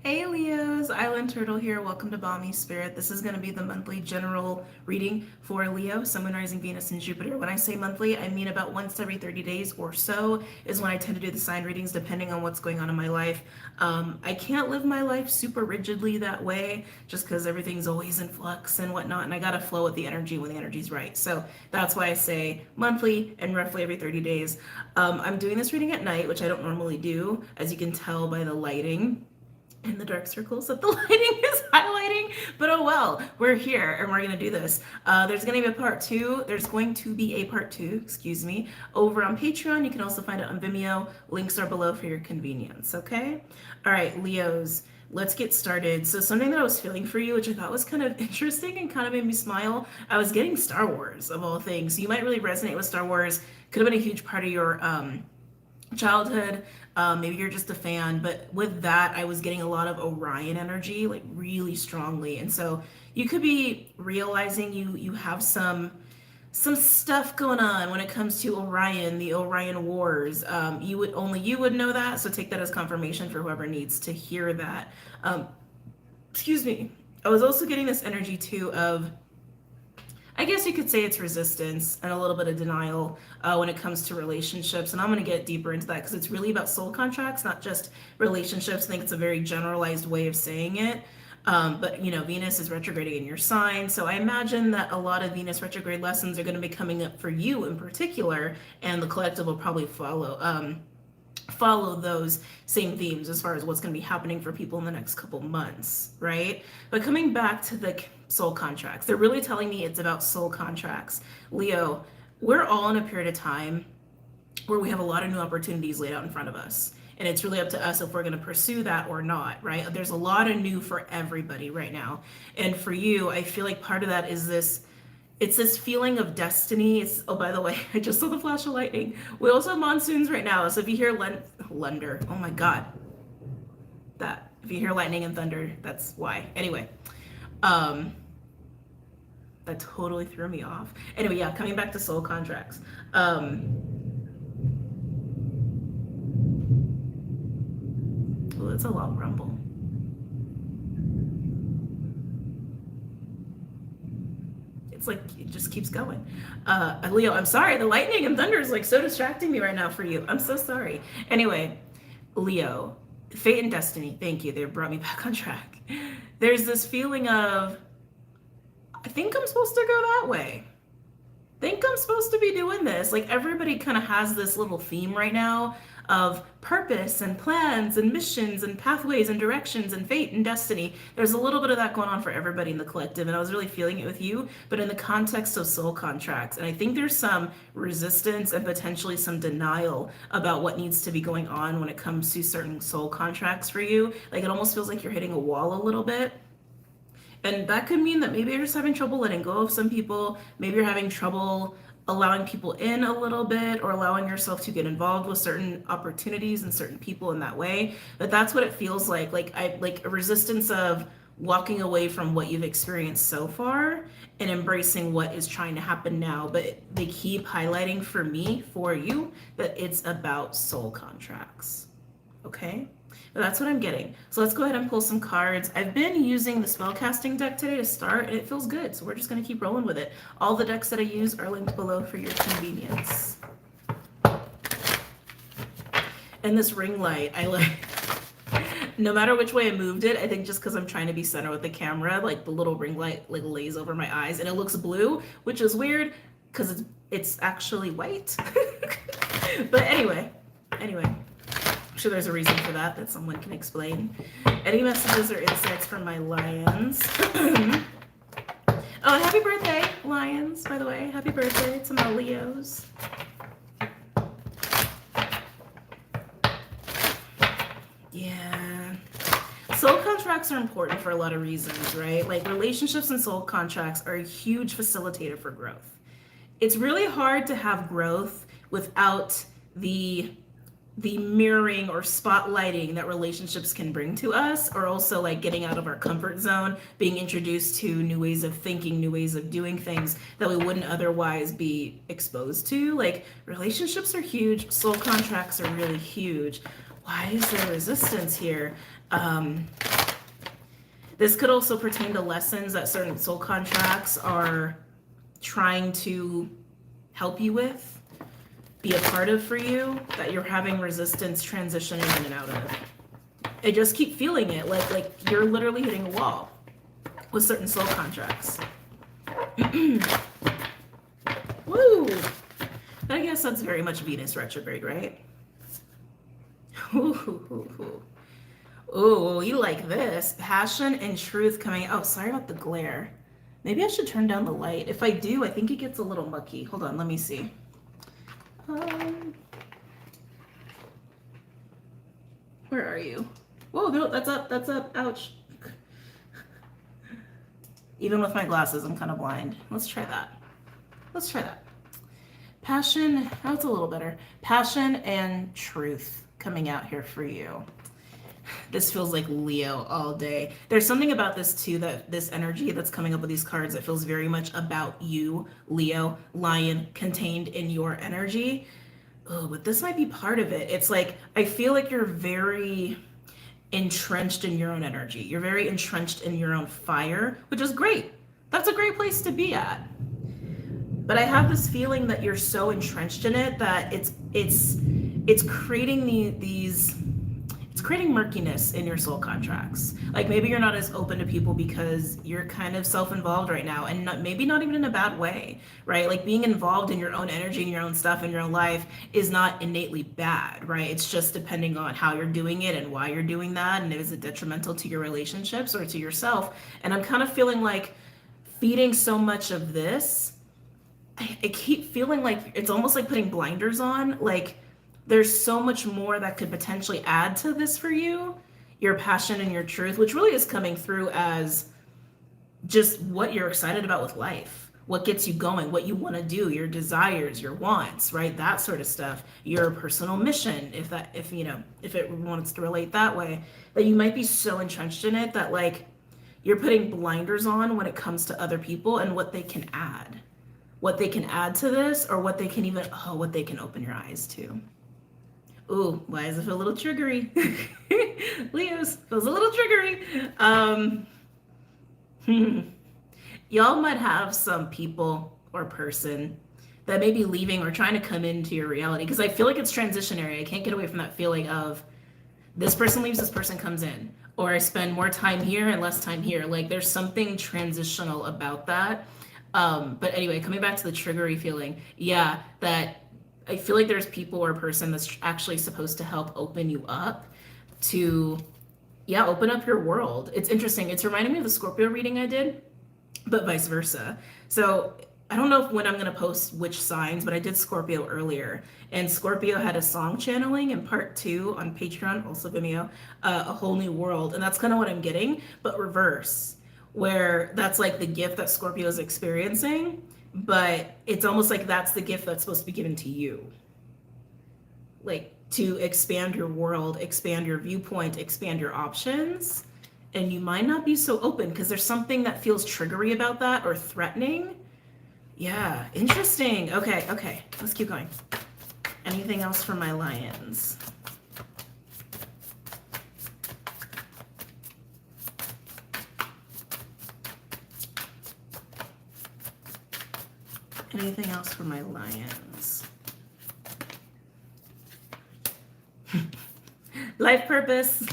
Hey Leos, Island Turtle here. Welcome to BOMISpirit. This is going to be the monthly general reading for Leo, Sun, Moon, Rising, Venus, and Jupiter. When I say monthly, I mean about once every 30 days or so is when I tend to do the sign readings depending on what's going on in my life. I can't live my life super rigidly that way just because everything's always in flux and whatnot, and I got to flow with the energy when the energy's right. So that's why I say monthly and roughly every 30 days. I'm doing this reading at night, which I don't normally do, as you can tell by the lighting in the dark circles that the lighting is highlighting, but oh well, we're here and we're going to do this. There's going to be a part two. There's going to be a part two, excuse me, over on Patreon. You can also find it on Vimeo. Links are below for your convenience, okay? All right, Leos, let's get started. So something that I was feeling for you, which I thought was kind of interesting and kind of made me smile, I was getting Star Wars of all things. So you might really resonate with Star Wars. Could have been a huge part of your childhood. Maybe you're just a fan, but with that, I was getting a lot of Orion energy, like really strongly. And so you could be realizing you have some stuff going on when it comes to Orion, the Orion Wars. You would know that, so take that as confirmation for whoever needs to hear that. Excuse me. I was also getting this energy too of, I guess you could say it's resistance and a little bit of denial when it comes to relationships. And I'm going to get deeper into that because it's really about soul contracts, not just relationships. I think it's a very generalized way of saying it. But, Venus is retrograding in your sign. So I imagine that a lot of Venus retrograde lessons are going to be coming up for you in particular, and the collective will probably follow those same themes as far as what's going to be happening for people in the next couple months, right? But coming back to the soul contracts, they're really telling me it's about soul contracts. Leo, we're all in a period of time where we have a lot of new opportunities laid out in front of us. And it's really up to us if we're going to pursue that or not, right? There's a lot of new for everybody right now. And for you, I feel like part of that is it's this feeling of destiny. Oh, by the way, I just saw the flash of lightning. We also have monsoons right now. So if you hear thunder, oh my God, if you hear lightning and thunder, that's why. Anyway, that totally threw me off. Anyway, yeah, coming back to soul contracts. Well, it's a long rumble. It's like it just keeps going. Leo, I'm sorry. The lightning and thunder is like so distracting me right now for you. I'm so sorry. Anyway, Leo, fate and destiny. Thank you. They brought me back on track. There's this feeling of, I think I'm supposed to go that way. Think I'm supposed to be doing this. Like everybody kind of has this little theme right now of purpose and plans and missions and pathways and directions and fate and destiny. There's a little bit of that going on for everybody in the collective, and I was really feeling it with you, but in the context of soul contracts. And I think there's some resistance and potentially some denial about what needs to be going on when it comes to certain soul contracts for you. Like it almost feels like you're hitting a wall a little bit. And that could mean that maybe you're just having trouble letting go of some people. Maybe you're having trouble allowing people in a little bit, or allowing yourself to get involved with certain opportunities and certain people in that way. But that's what it feels like a resistance of walking away from what you've experienced so far and embracing what is trying to happen now. But they keep highlighting for you, that it's about soul contracts. Okay? But that's what I'm getting. So let's go ahead and pull some cards. I've been using the spellcasting deck today to start, and it feels good. So we're just going to keep rolling with it. All the decks that I use are linked below for your convenience. And this ring light, I like, no matter which way I moved it, I think just because I'm trying to be center with the camera, like the little ring light like lays over my eyes, and it looks blue, which is weird because it's actually white. But anyway. Sure there's a reason for that someone can explain. Any messages or insights from my lions? Oh, and happy birthday, lions, by the way. Happy birthday to my Leos. Yeah. Soul contracts are important for a lot of reasons, right? Like relationships and soul contracts are a huge facilitator for growth. It's really hard to have growth without the mirroring or spotlighting that relationships can bring to us, or also like getting out of our comfort zone, being introduced to new ways of thinking, new ways of doing things that we wouldn't otherwise be exposed to. Like relationships are huge, soul contracts are really huge. Why is there resistance here? This could also pertain to lessons that certain soul contracts are trying to help you with, be a part of for you, that you're having resistance transitioning in and out of. I just keep feeling it, like you're literally hitting a wall with certain soul contracts. Woo! I guess that's very much Venus retrograde, right? Ooh, you like this. Passion and truth coming. Oh, sorry about the glare. Maybe I should turn down the light. If I do, I think it gets a little mucky. Hold on, let me see. Where are you? Whoa, no, that's up, that's up. Ouch. Even with my glasses, I'm kind of blind. Let's try that. Let's try that. Passion, oh, it's a little better. Passion and truth coming out here for you. This feels like Leo all day. There's something about this too, that this energy that's coming up with these cards that feels very much about you, Leo, lion, contained in your energy. Oh, but this might be part of it. It's like, I feel like you're very entrenched in your own energy. You're very entrenched in your own fire, which is great. That's a great place to be at. But I have this feeling that you're so entrenched in it that it's creating it's creating murkiness in your soul contracts. Like maybe you're not as open to people because you're kind of self-involved right now, and maybe not even in a bad way, right? Like being involved in your own energy and your own stuff in your own life is not innately bad, right? It's just depending on how you're doing it and why you're doing that, and is it detrimental to your relationships or to yourself? And I'm kind of feeling like feeding so much of this, I keep feeling like it's almost like putting blinders on. Like there's so much more that could potentially add to this for you, your passion and your truth, which really is coming through as just what you're excited about with life, what gets you going, what you want to do, your desires, your wants, right? That sort of stuff, your personal mission, if it wants to relate that way, that you might be so entrenched in it that like you're putting blinders on when it comes to other people and what they can add to this, or what they can open your eyes to. Ooh, why does it feel a little triggery? Leos, feels a little triggery. Y'all might have some people or person that may be leaving or trying to come into your reality, because I feel like it's transitionary. I can't get away from that feeling of this person leaves, this person comes in, or I spend more time here and less time here. Like there's something transitional about that. But anyway, coming back to the triggery feeling, yeah, that I feel like there's people or person that's actually supposed to help open you up to, open up your world. It's interesting. It's reminding me of the Scorpio reading I did, but vice versa. So I don't know when I'm going to post which signs, but I did Scorpio earlier, and Scorpio had a song channeling in part 2 on Patreon, also Vimeo, A Whole New World. And that's kind of what I'm getting, but reverse, where that's like the gift that Scorpio is experiencing, but it's almost like that's the gift that's supposed to be given to you. Like to expand your world, expand your viewpoint, expand your options. And you might not be so open because there's something that feels triggery about that or threatening. Yeah, interesting. Okay, let's keep going. Anything else for my lions? Anything else for my lions? Life purpose.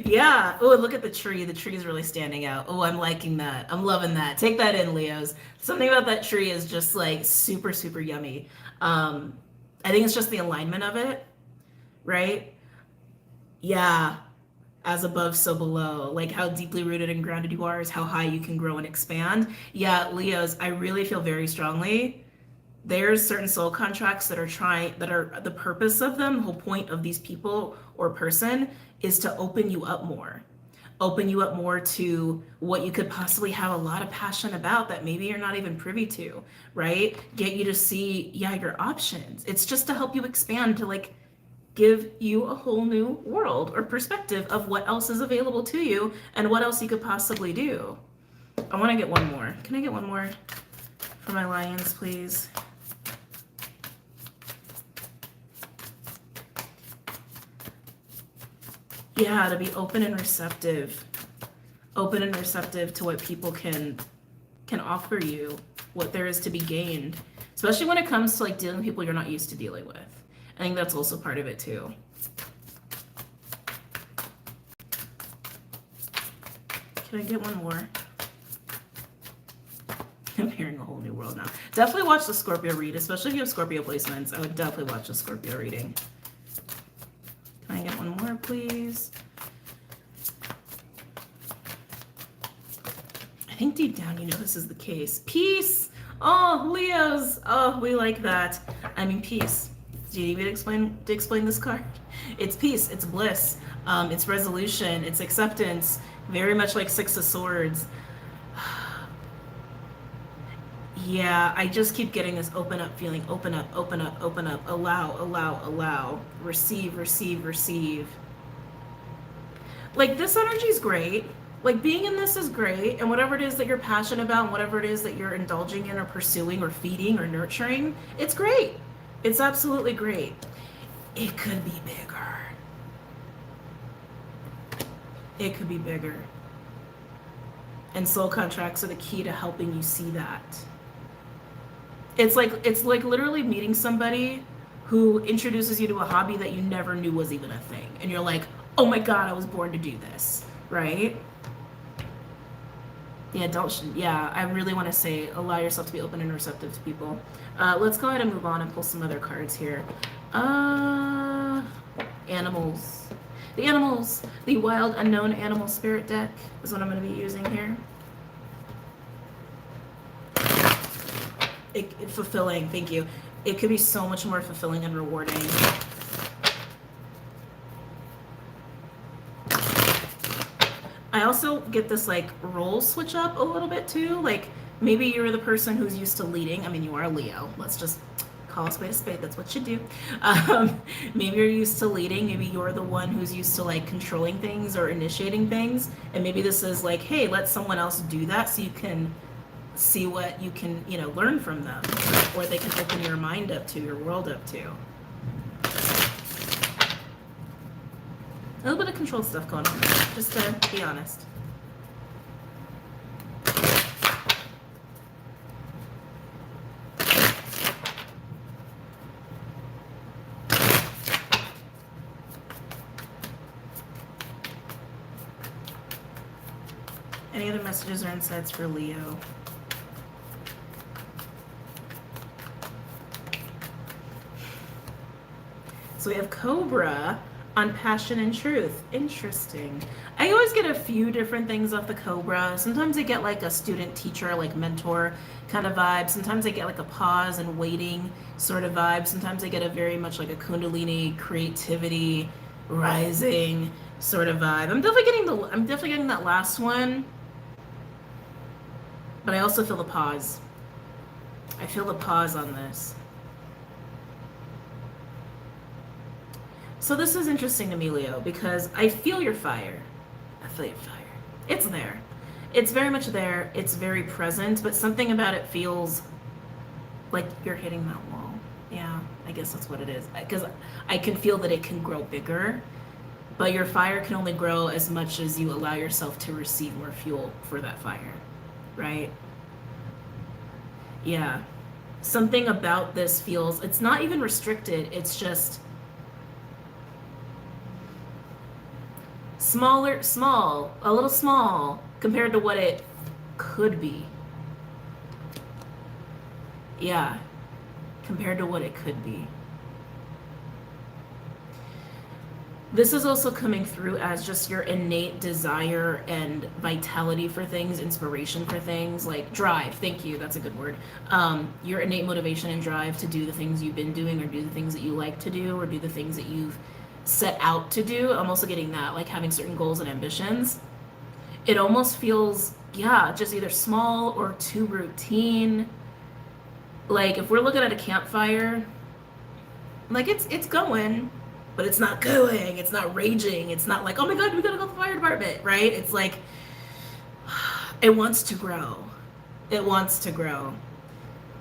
Yeah. Oh, look at the tree. The tree is really standing out. Oh, I'm liking that. I'm loving that. Take that in, Leos. Something about that tree is just like super, super yummy. I think it's just the alignment of it, right? Yeah. As above, so below. Like how deeply rooted and grounded you are is how high you can grow and expand. Yeah, Leos, I really feel very strongly there's certain soul contracts that are the purpose of them, the whole point of these people or person is to open you up more to what you could possibly have a lot of passion about that maybe you're not even privy to, right? Get you to see, your options. It's just to help you expand, to like give you a whole new world or perspective of what else is available to you and what else you could possibly do. I want to get one more. Can I get one more for my lions, please? Yeah, to be open and receptive. open and receptive to what people can offer you, what there is to be gained, especially when it comes to like dealing with people you're not used to dealing with. I think that's also part of it too. Can I get one more? I'm hearing a whole new world now. Definitely watch the Scorpio read, especially if you have Scorpio placements. I would definitely watch the Scorpio reading. Can I get one more, please? I think deep down you know this is the case. Peace! Oh, Leos! Oh, we like that. I mean, peace. Do you need me to explain this card? It's peace, it's bliss, it's resolution, it's acceptance, very much like Six of Swords. Yeah, I just keep getting this open up feeling. Open up, open up, open up. Allow, allow, allow. Receive, receive, receive. Like, this energy is great. Like, being in this is great. And whatever it is that you're passionate about, and whatever it is that you're indulging in or pursuing or feeding or nurturing, it's great. It's absolutely great. It could be bigger. It could be bigger. And soul contracts are the key to helping you see that. It's like literally meeting somebody who introduces you to a hobby that you never knew was even a thing. And you're like, oh my God, I was born to do this, right? Yeah, I really want to say, allow yourself to be open and receptive to people. Let's go ahead and move on and pull some other cards here. Animals. The animals, the wild unknown animal spirit deck is what I'm going to be using here. Fulfilling, thank you. It could be so much more fulfilling and rewarding. I also get this like role switch up a little bit too. Like maybe you're the person who's used to leading. I mean, you are a Leo. Let's just call a spade. That's what you do. Maybe you're used to leading. Maybe you're the one who's used to like controlling things or initiating things. And maybe this is like, hey, let someone else do that so you can see what you can, learn from them, or they can open your mind up to, your world up to. A little bit of control stuff going on, just to be honest. Any other messages or insights for Leo? So we have Cobra on passion and truth. Interesting. I always get a few different things off the Cobra. Sometimes I get like a student teacher, like mentor kind of vibe. Sometimes I get like a pause and waiting sort of vibe. Sometimes I get a very much like a Kundalini creativity rising sort of vibe. I'm definitely getting that last one. But I also feel the pause. I feel the pause on this. So this is interesting to me, Leo, because I feel your fire. I feel your fire. It's there. It's very much there. It's very present, but something about it feels like you're hitting that wall. Yeah, I guess that's what it is. Because I can feel that it can grow bigger, but your fire can only grow as much as you allow yourself to receive more fuel for that fire, right? Yeah. Something about this feels, it's not even restricted. It's just a little small compared to what it could be. Yeah, compared to what it could be. This is also coming through as just your innate desire and vitality for things, inspiration for things, like drive. Thank you, that's a good word. Your innate motivation and drive to do the things you've been doing, or do the things that you like to do, or do the things that you've set out to do. I'm also getting that, like having certain goals and ambitions. It almost feels, yeah, just either small or too routine. Like if we're looking at a campfire, like it's going, but it's not going, it's not raging, it's not like, oh my God, we gotta go to the fire department, right? It's like, it wants to grow. It wants to grow.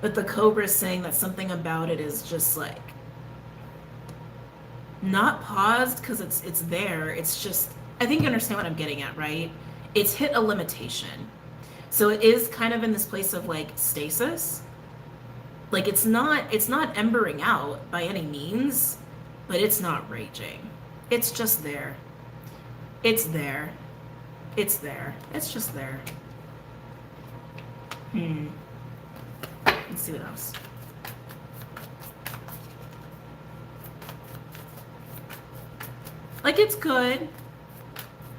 But the Cobra is saying that something about it is just like, not paused because it's there. It's just, I think you understand what I'm getting at, right? it's hit a limitation. So it is kind of in this place of like stasis. Like it's not embering out by any means, but it's not raging. It's just there. It's there. It's there. It's just there. Let's see what else. Like it's good,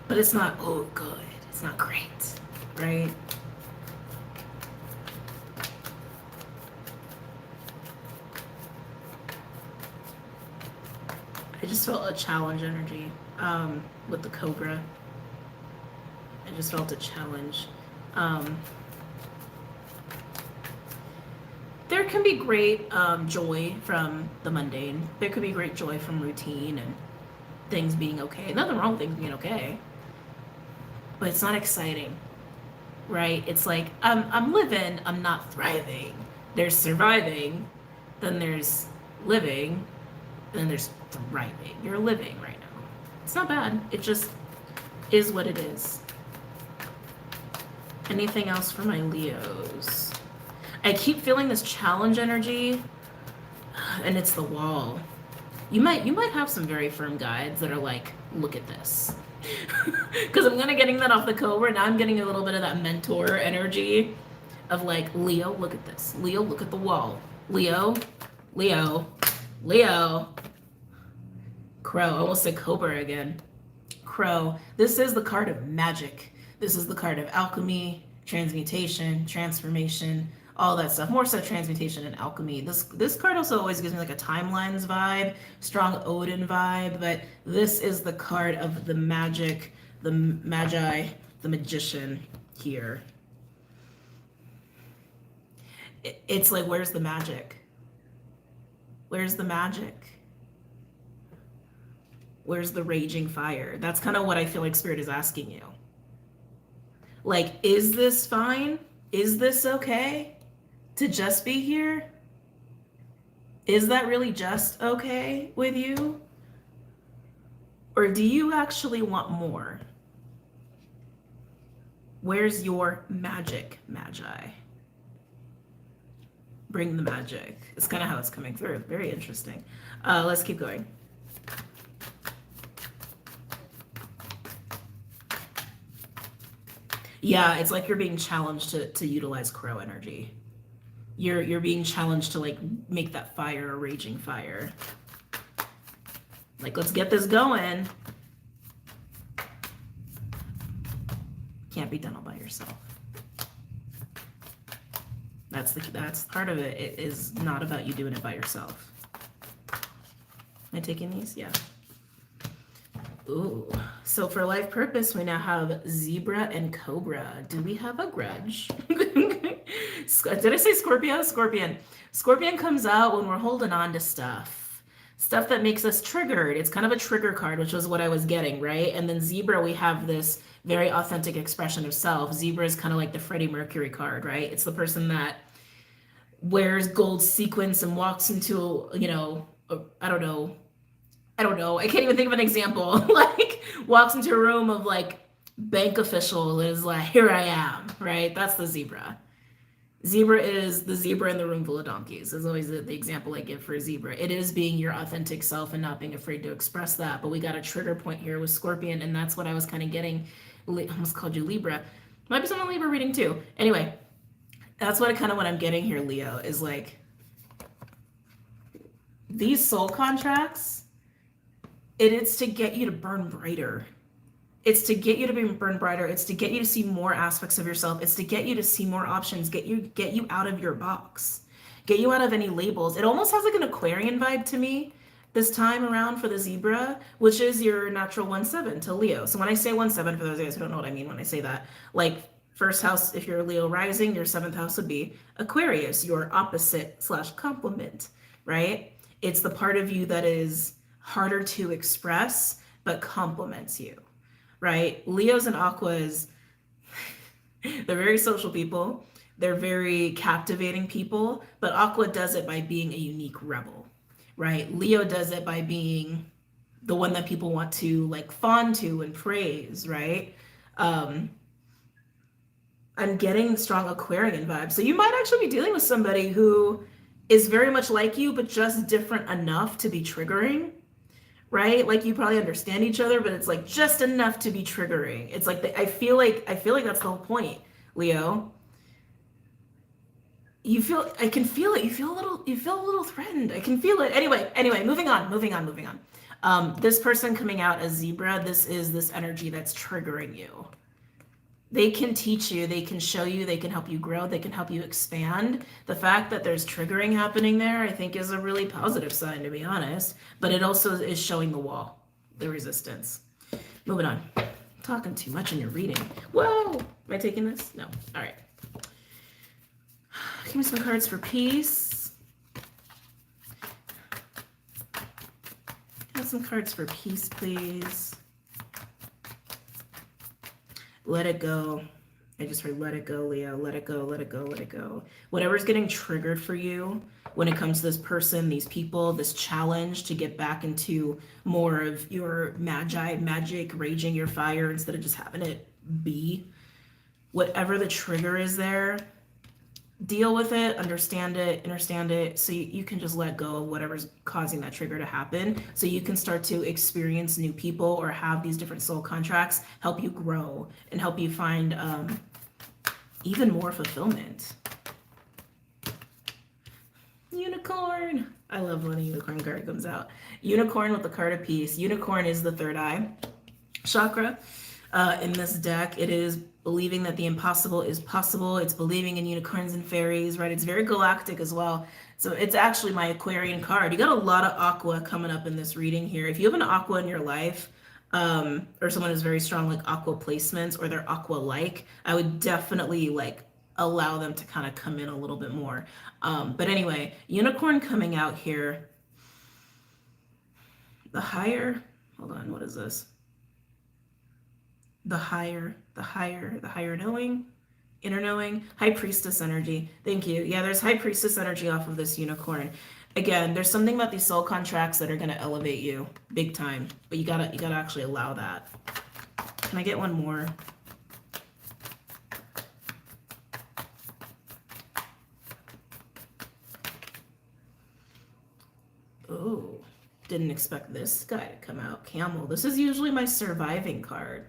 but it's not, oh, good. It's not great, right? I just felt a challenge energy with the Cobra. I just felt a challenge. There can be great joy from the mundane. There could be great joy from routine and things being okay. Nothing wrong with things being okay. But it's not exciting, right? It's like, I'm living, I'm not thriving. There's surviving, then there's living, then there's thriving. You're living right now. It's not bad. It just is what it is. Anything else for my Leos? I keep feeling this challenge energy, and it's the wall. You might have some very firm guides that are like, look at this. Because I'm kind of getting that off the Cobra. Now I'm getting a little bit of that mentor energy of like, Leo, look at this. Leo, look at the wall. Leo, Leo, Leo. Crow. I almost said Cobra again. Crow. This is the card of magic. This is the card of alchemy, transmutation, transformation, all that stuff. More so transmutation and alchemy. This card also always gives me like a timelines vibe, strong Odin vibe, but this is the card of the magic, the magi, the magician here. It's like, where's the magic? Where's the magic? Where's the raging fire? That's kind of what I feel like Spirit is asking you. Like, is this fine? Is this okay to just be here? Is that really just okay with you? Or do you actually want more? Where's your magic, magi? Bring the magic. It's kind of how it's coming through. Very interesting. Let's keep going. Yeah, it's like you're being challenged to utilize crow energy. You're being challenged to like make that fire a raging fire. Like, let's get this going. Can't be done all by yourself. That's part of it. It is not about you doing it by yourself. Am I taking these? Yeah. Ooh. So for life purpose, we now have Zebra and Cobra. Do we have a grudge? Did I say Scorpio? Scorpion. Scorpion comes out when we're holding on to stuff. Stuff that makes us triggered. It's kind of a trigger card, which was what I was getting, right? And then Zebra, we have this very authentic expression of self. Zebra is kind of like the Freddie Mercury card, right? It's the person that wears gold sequins and walks into, I don't know. I can't even think of an example. Like, walks into a room of like bank official is like, here I am, right? That's the Zebra. Zebra is the zebra in the room full of donkeys. Is always the example I give for a zebra. It is being your authentic self and not being afraid to express that. But we got a trigger point here with Scorpion, and that's what I was kind of getting. I almost called you Libra. Might be someone Libra reading too. Anyway, that's what I'm getting here, Leo, is like these soul contracts. It's to get you to burn brighter. It's to get you to burn brighter. It's to get you to see more aspects of yourself. It's to get you to see more options, get you out of your box, get you out of any labels. It almost has like an Aquarian vibe to me this time around for the Zebra, which is your natural 1-7 to Leo. So when I say 1-7, for those of you who don't know what I mean when I say that, like first house, if you're a Leo rising, your 7th house would be Aquarius, your opposite / complement, right? It's the part of you that is harder to express, but complements you. Right? Leos and Aquas, they're very social people. They're very captivating people, but Aqua does it by being a unique rebel, right? Leo does it by being the one that people want to like fawn to and praise, right? I'm getting strong Aquarian vibes. So you might actually be dealing with somebody who is very much like you, but just different enough to be triggering, right? Like you probably understand each other, but it's like just enough to be triggering. It's like I feel like that's the whole point, Leo. I can feel it. You feel a little threatened. I can feel it. Anyway, moving on. This person coming out as zebra, this is this energy that's triggering you. They can teach you, they can show you, they can help you grow, they can help you expand. The fact that there's triggering happening there, I think, is a really positive sign, to be honest. But it also is showing the wall, the resistance. Moving on. I'm talking too much in your reading. Whoa! Am I taking this? No. All right. Give me some cards for peace. Give me some cards for peace, please. Let it go. I just heard let it go, Leo. Let it go, let it go, let it go. Whatever's getting triggered for you when it comes to this person, these people, this challenge to get back into more of your magic, raging your fire instead of just having it be. Whatever the trigger is there, deal with it, understand it, so you can just let go of whatever's causing that trigger to happen, so you can start to experience new people or have these different soul contracts help you grow and help you find even more fulfillment. Unicorn. I love when a unicorn card comes out. Unicorn with the card of peace. Unicorn is the third eye chakra. In this deck, it is believing that the impossible is possible. It's believing in unicorns and fairies, right? It's very galactic as well. So it's actually my Aquarian card. You got a lot of aqua coming up in this reading here. If you have an aqua in your life, or someone who's very strong like aqua placements, or they're aqua-like, I would definitely like allow them to kind of come in a little bit more. But anyway, unicorn coming out here. The higher, hold on, what is this? The higher knowing, inner knowing, high priestess energy. Thank you. Yeah, there's high priestess energy off of this unicorn. Again, there's something about these soul contracts that are going to elevate you big time, but you gotta actually allow that. Can I get one more? Oh, didn't expect this guy to come out. Camel. This is usually my surviving card.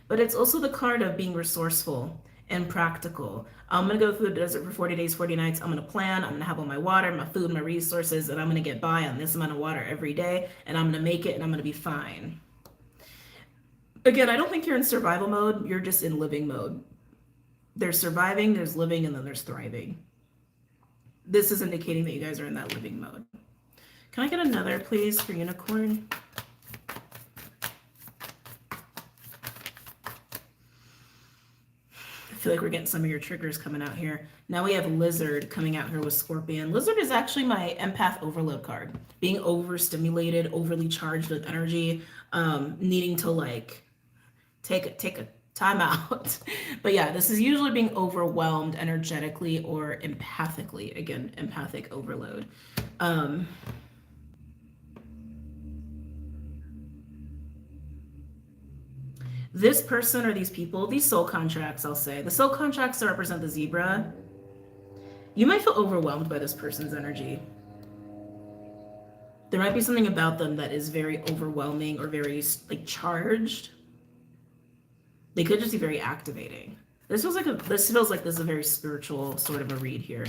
But it's also the card of being resourceful and practical. I'm going to go through the desert for 40 days, 40 nights. I'm going to plan. I'm going to have all my water, my food, my resources, and I'm going to get by on this amount of water every day, and I'm going to make it, and I'm going to be fine. Again, I don't think you're in survival mode. You're just in living mode. There's surviving, there's living, and then there's thriving. This is indicating that you guys are in that living mode. Can I get another, please, for unicorn? I feel like we're getting some of your triggers coming out here. Now we have lizard coming out here with scorpion. Lizard is actually my empath overload card. Being overstimulated, overly charged with energy, needing to like take a time out. But yeah, this is usually being overwhelmed energetically or empathically. Again, empathic overload. This person or these people, these soul contracts, I'll say, the soul contracts that represent the zebra, you might feel overwhelmed by this person's energy. There might be something about them that is very overwhelming or very like charged. They could just be very activating. This feels like this is a very spiritual sort of a read here.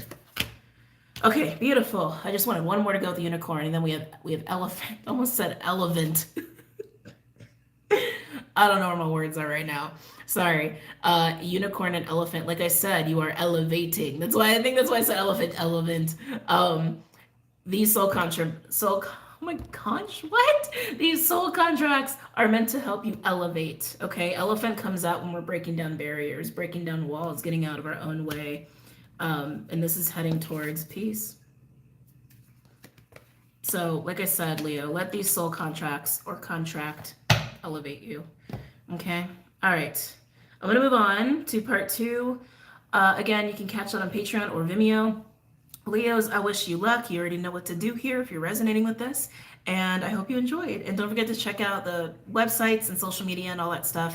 Okay, beautiful. I just wanted one more to go with the unicorn, and then we have elephant. Almost said elephant. I don't know where my words are right now. Sorry. Unicorn and elephant. Like I said, you are elevating. That's why I said elephant. These oh my gosh, what? These soul contracts are meant to help you elevate. Okay. Elephant comes out when we're breaking down barriers, breaking down walls, getting out of our own way. And this is heading towards peace. So, like I said, Leo, let these soul contracts or contract elevate you. Okay. All right. I'm going to move on to part 2. Again, you can catch that on Patreon or Vimeo. Leos, I wish you luck. You already know what to do here if you're resonating with this. And I hope you enjoyed. And don't forget to check out the websites and social media and all that stuff.